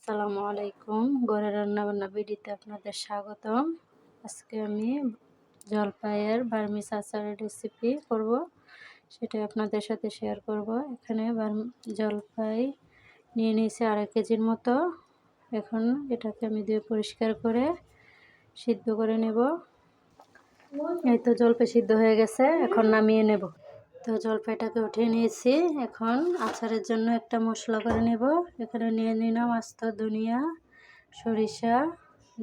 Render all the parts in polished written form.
আসসালামু আলাইকুম। ঘরে রান্নাবান্না ভিডিওতে আপনাদের স্বাগতম। আজকে আমি জলপাইয়ের বার্মিজ আচারের রেসিপি করব, সেটাই আপনাদের সাথে শেয়ার করব। এখানে জলপাই নিয়ে নিয়েছি 2.5 কেজির মতো। এখন এটাকে আমি ধুয়ে পরিষ্কার করে সিদ্ধ করে নেব। এই তো জলপাই সিদ্ধ হয়ে গেছে, এখন নামিয়ে নেব। তো জলপাইটাকে উঠিয়ে নিয়েছি। এখন আচারের জন্য একটা মশলা করে নেব। এখানে নিয়ে নিলাম আস্ত ধনিয়া, সরিষা,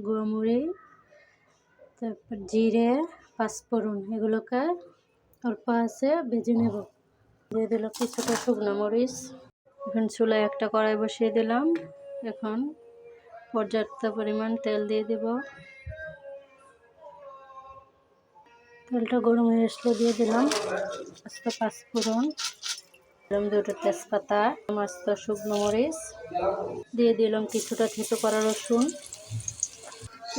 গোমরি, তারপর জিরে, পাঁচফোড়ন, এগুলোকে অল্প আছে ভেজে নেব। দিয়ে দিলাম কিছুটা শুকনো মরিচ। এখন চুলায় একটা কড়াই বসিয়ে দিলাম। এখন পর্যাপ্ত পরিমাণ তেল দিয়ে দেব। তেলটা গরম হয়ে আসলে দিয়ে দিলাম আস্ত পাঁচফোড়ন, দুটো তেজপাতা, আস্ত শুকনো মরিচ, দিয়ে দিলাম কিছুটা থেতো করা রসুন।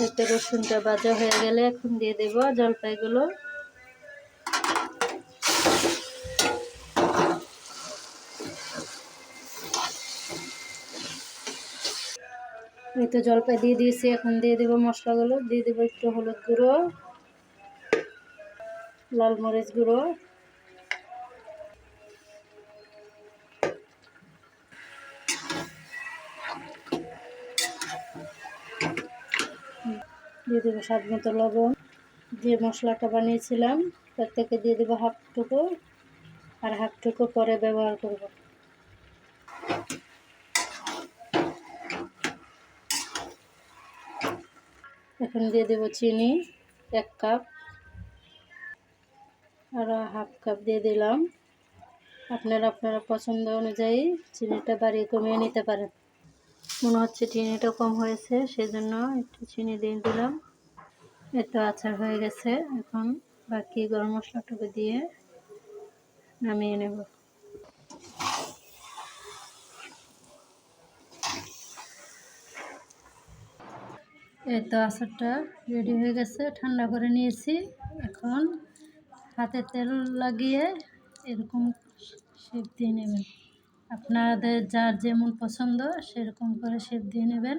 এতে রসুনটা ভাজা হয়ে গেলে এখন দিয়ে দেব জলপাইগুলো। এই তো জলপাই দিয়ে দিয়েছি, এখন দিয়ে দেব মশলাগুলো। দিয়ে দেব একটু হলুদ গুঁড়ো, লাল মরিচ গুঁড়ো, দিয়ে দেবো স্বাদ মতো লবণ। যে মশলাটা বানিয়েছিলাম তার থেকে দিয়ে দেবো হাফটুকু, আর হাফটুকু পরে ব্যবহার করব। এখন দিয়ে দেবো চিনি 1 কাপ, আর হাফ কাপ দিয়ে দিলাম। আপনারা পছন্দ অনুযায়ী চিনিটা বাড়িয়ে কমিয়ে নিতে পারেন। মনে হচ্ছে চিনিটা কম হয়েছে, সেজন্য একটু চিনি দিয়ে দিলাম। এতো আচার হয়ে গেছে। এখন বাকি গরম মশলাটুকু দিয়ে নামিয়ে নেব। এই তো আচারটা রেডি হয়ে গেছে, ঠান্ডা করে নিয়েছি। এখন হাতে তেল লাগিয়ে এরকম শেপ দিয়ে নেবেন। আপনাদের যার যেমন পছন্দ সেরকম করে শেপ দিয়ে নেবেন।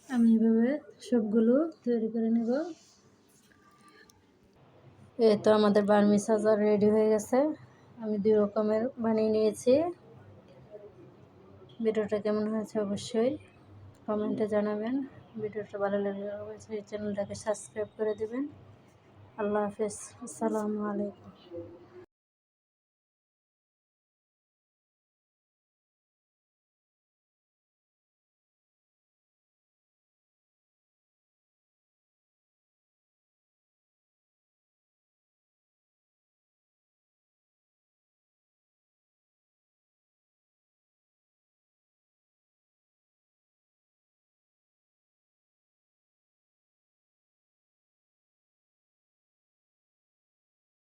আমি এভাবে সবগুলো তৈরি করে নেব। এই তো আমাদের বার্মিজ আচার রেডি হয়ে গেছে। আমি 2 রকমের বানিয়ে নিয়েছি। ভিডিওটা কেমন হয়েছে অবশ্যই কমেন্টে জানাবেন। ভিডিওটা ভালো লাগলে অবশ্যই চ্যানেলটাকে সাবস্ক্রাইব করে দেবেন। আল্লাহ হাফেজ। আসসালামু আলাইকুম।